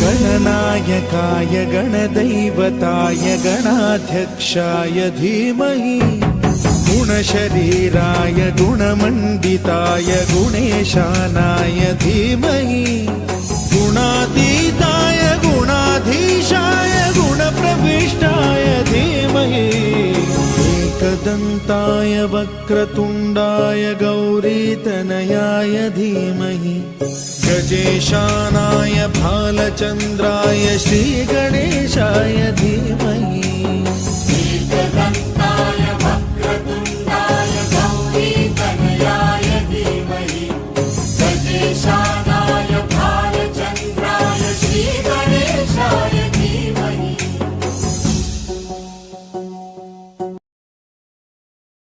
गणनायकाय गणदैवताय गणाध्यक्षाय धीमहि गुणशरीराय गुणमण्डिताय गुणेशानाय धीमहि गुणातीताय गुणाधीशाय गुणप्रविष्टाय धीमहि एकदन्ताय वक्रतुण्डाय गौरीतनयाय धीमहि गजेशानाय भालचन्द्राय श्रीगणेशाय धीमहि